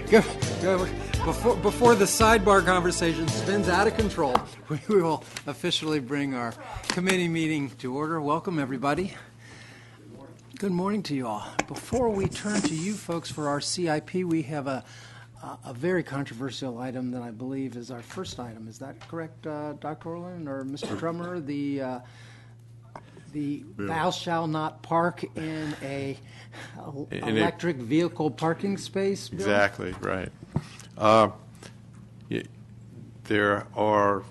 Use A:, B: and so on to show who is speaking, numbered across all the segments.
A: Before the sidebar conversation spins out of control, we will officially bring our committee meeting to order. Welcome, everybody. Good morning to you all. Before we turn to you folks for our CIP, we have a very controversial item that I believe is our first item. Is that correct, Dr. Orland or Mr. Drummer? The thou shall not park in a electric vehicle parking space bill?
B: Exactly, right. There are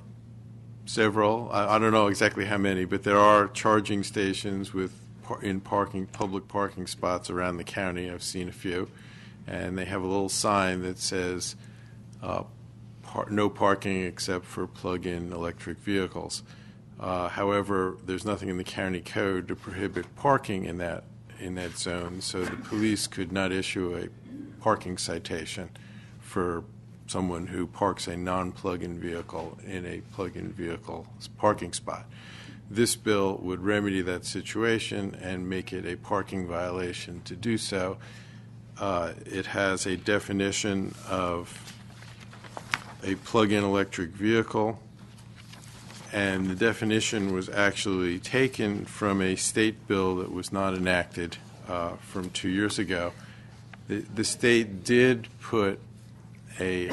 B: several, I don't know exactly how many, but there are charging stations in public parking spots around the county. I've seen a few, and they have a little sign that says no parking except for plug-in electric vehicles. However, there's nothing in the county code to prohibit parking in that zone, so the police could not issue a parking citation for someone who parks a non-plug-in vehicle in a plug-in vehicle parking spot. This bill would remedy that situation and make it a parking violation to do so. It has a definition of a plug-in electric vehicle, and the definition was actually taken from a state bill that was not enacted from 2 years ago. The state did put the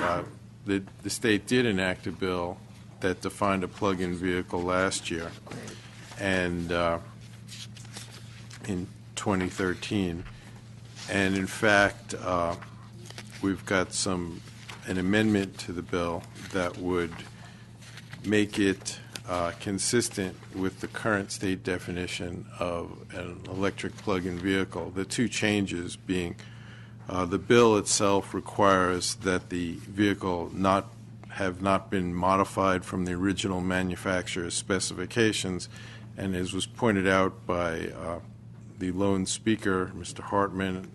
B: state did enact a bill that defined a plug-in vehicle last year, and in 2013, and in fact, we've got an amendment to the bill that would make it consistent with the current state definition of an electric plug-in vehicle. The two changes being the bill itself requires that the vehicle have not been modified from the original manufacturer's specifications, and as was pointed out by the lone speaker, Mr. Hartman,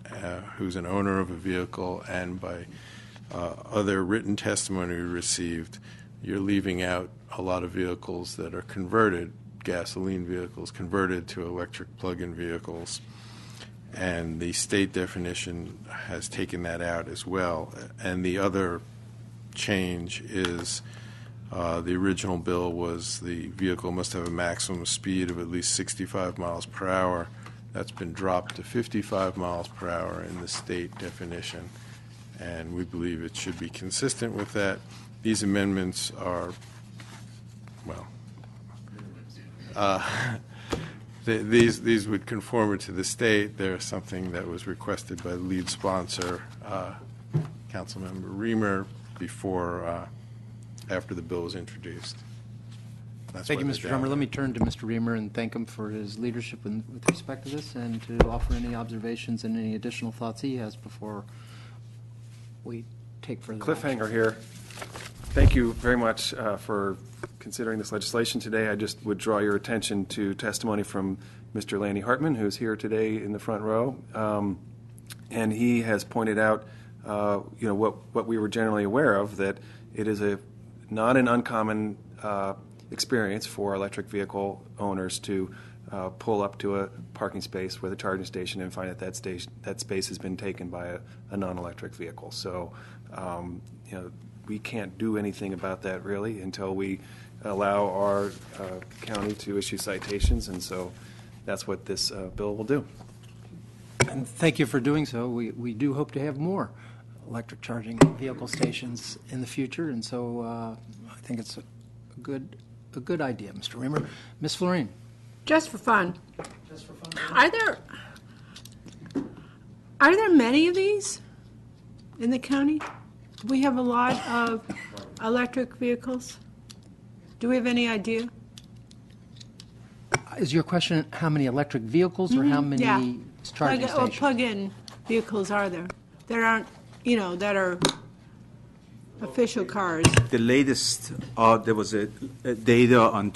B: who's an owner of a vehicle, and by other written testimony we received, you're leaving out a lot of vehicles that are converted, gasoline vehicles converted to electric plug-in vehicles. And the state definition has taken that out as well. And the other change is the original bill was the vehicle must have a maximum speed of at least 65 miles per hour. That's been dropped to 55 miles per hour in the state definition. And we believe it should be consistent with that. These amendments are, these would conform it to the state. There's something that was requested by the lead sponsor, Councilmember Reamer, after the bill was introduced.
A: Thank you, Mr. Drummer. Let me turn to Mr. Reamer and thank him for his leadership with respect to this, and to offer any observations and any additional thoughts he has before we take further
C: cliffhanger
A: action.
C: Here. Thank you very much for considering this legislation today. I just would draw your attention to testimony from Mr. Lanny Hartman, who's here today in the front row, and he has pointed out, what we were generally aware of, that it is not an uncommon experience for electric vehicle owners to pull up to a parking space with a charging station and find that space has been taken by a non-electric vehicle. So, we can't do anything about that really until we allow our county to issue citations, and so that's what this bill will do.
A: And thank you for doing so. We do hope to have more electric charging vehicle stations in the future, and so I think it's a good idea, Mr. Reamer. Ms. Florine.
D: Just for fun. Are there many of these in the county? Do we have a lot of electric vehicles? Do we have any idea?
A: Is your question how many electric vehicles or how many charging stations?
D: Plug-in vehicles are there that aren't, that are official cars?
E: The latest, there was a data on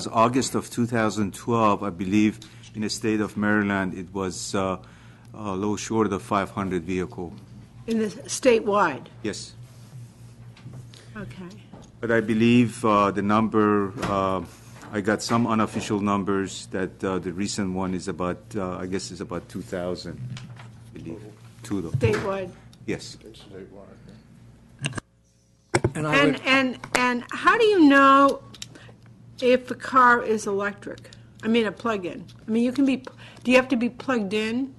E: August of 2012, I believe, in the state of Maryland, it was a little short of 500 vehicles.
D: In the statewide?
E: Yes.
D: Okay.
E: But I believe the number, I got some unofficial numbers that the recent one is about, I guess is about 2,000, I believe. Total.
D: Statewide?
E: Yes.
A: And I would,
D: And how do you know if a car is electric? I mean, a plug-in. I mean, do you have to be plugged in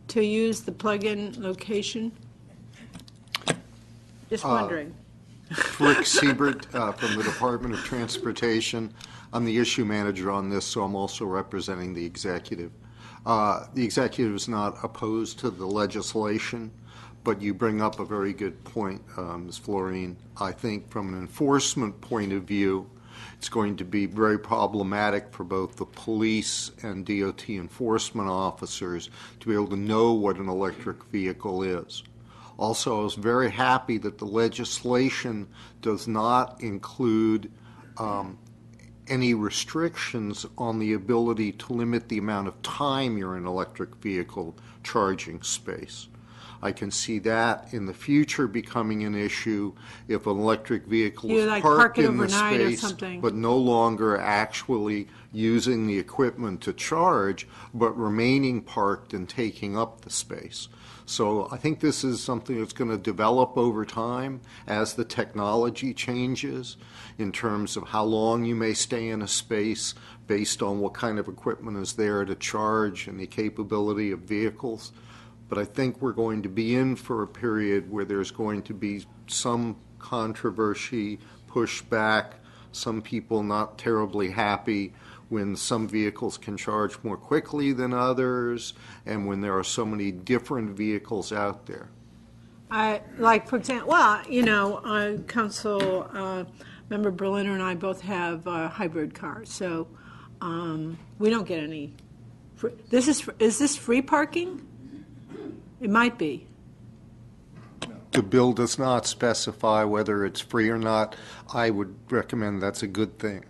D: to use the plug-in location? Just wondering.
F: Rick Siebert from the Department of Transportation. I'm the issue manager on this, so I'm also representing the executive. The executive is not opposed to the legislation, but you bring up a very good point, Ms. Florine. I think from an enforcement point of view, it's going to be very problematic for both the police and DOT enforcement officers to be able to know what an electric vehicle is. Also, I was very happy that the legislation does not include any restrictions on the ability to limit the amount of time you're in an electric vehicle charging space. I can see that in the future becoming an issue if an electric vehicle
D: You
F: is
D: like
F: parked
D: park it
F: in the
D: overnight or
F: space,
D: something.
F: but no longer actually using the equipment to charge, but remaining parked and taking up the space. So I think this is something that's going to develop over time as the technology changes in terms of how long you may stay in a space based on what kind of equipment is there to charge and the capability of vehicles. But I think we're going to be in for a period where there's going to be some controversy, pushback, some people not terribly happy when some vehicles can charge more quickly than others, and when there are so many different vehicles out there.
D: Like, for example, well, you know, Council Member Berliner and I both have hybrid cars, so we don't get any. Is this free parking? It might be.
F: The bill does not specify whether it's free or not. I would recommend that's a good thing.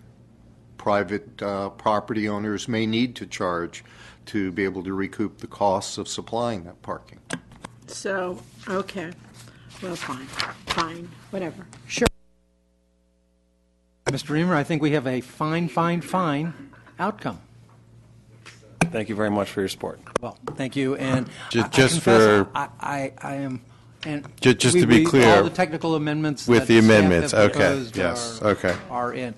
F: Private property owners may need to charge to be able to recoup the costs of supplying that parking.
D: So, okay. Well, fine, whatever. Sure.
A: Mr. Reamer, I think we have a fine outcome.
C: Thank you very much for your support.
A: Well, thank you, and
B: Just
A: I confess
B: for-
A: I am, and
B: Just to be clear,
A: all the technical amendments
B: with
A: that
B: the
A: staff have
B: amendments, okay,
A: proposed
B: yes,
A: are,
B: okay.
A: are in.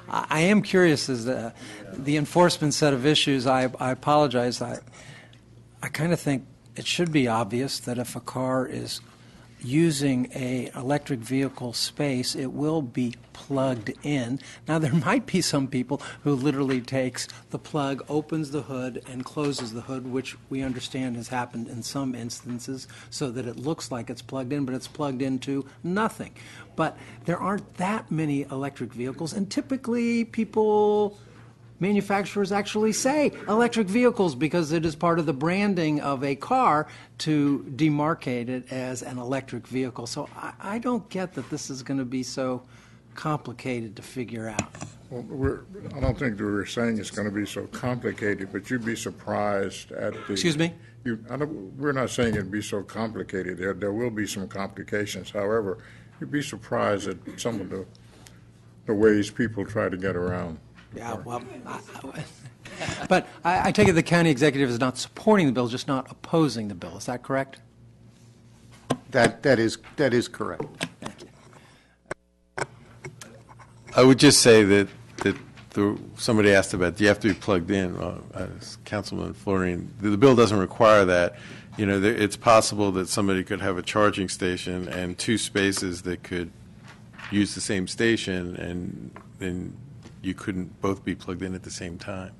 A: I am curious as the enforcement set of issues. I apologize. I kind of think it should be obvious that if a car is using a electric vehicle space, it will be plugged in. Now, there might be some people who literally takes the plug, opens the hood, and closes the hood, which we understand has happened in some instances, so that it looks like it's plugged in, but it's plugged into nothing. But there aren't that many electric vehicles, and typically manufacturers actually say electric vehicles because it is part of the branding of a car to demarcate it as an electric vehicle. So I don't get that this is going to be so complicated to figure out.
G: Well, I don't think that we're saying it's going to be so complicated, but you'd be surprised at the...
A: Excuse me?
G: We're not saying it'd be so complicated. There will be some complications. However, you'd be surprised at some of the ways people try to get around.
A: Yeah, well, but I take it the county executive is not supporting the bill, just not opposing the bill. Is that correct?
F: That is correct.
A: Thank you.
B: I would just say that somebody asked about, do you have to be plugged in? As Councilman Florine, the bill doesn't require that. You know, it's possible that somebody could have a charging station and two spaces that could use the same station, and then you couldn't both be plugged in at the same time.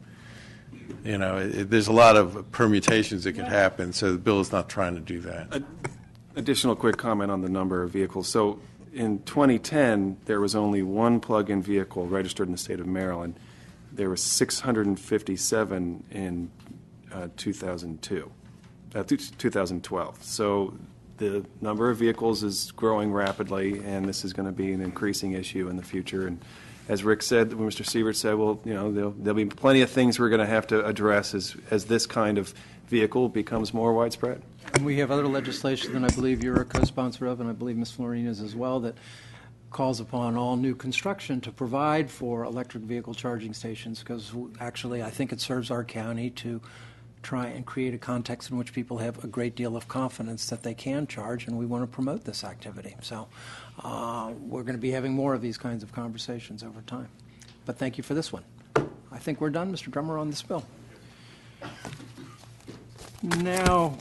B: You know, there's a lot of permutations that could happen, so the bill is not trying to do that.
C: Additional quick comment on the number of vehicles. So in 2010, there was only one plug-in vehicle registered in the state of Maryland. There were 657 in 2012. So the number of vehicles is growing rapidly, and this is going to be an increasing issue in the future. And as Rick said, Mr. Siebert said, well, you know, there'll be plenty of things we're going to have to address as this kind of vehicle becomes more widespread.
A: And we have other legislation that I believe you're a co-sponsor of, and I believe Ms. Florine is as well, that calls upon all new construction to provide for electric vehicle charging stations, because actually I think it serves our county to try and create a context in which people have a great deal of confidence that they can charge, and we want to promote this activity. So we're going to be having more of these kinds of conversations over time. But thank you for this one. I think we're done, Mr. Drummer, on this bill. Now,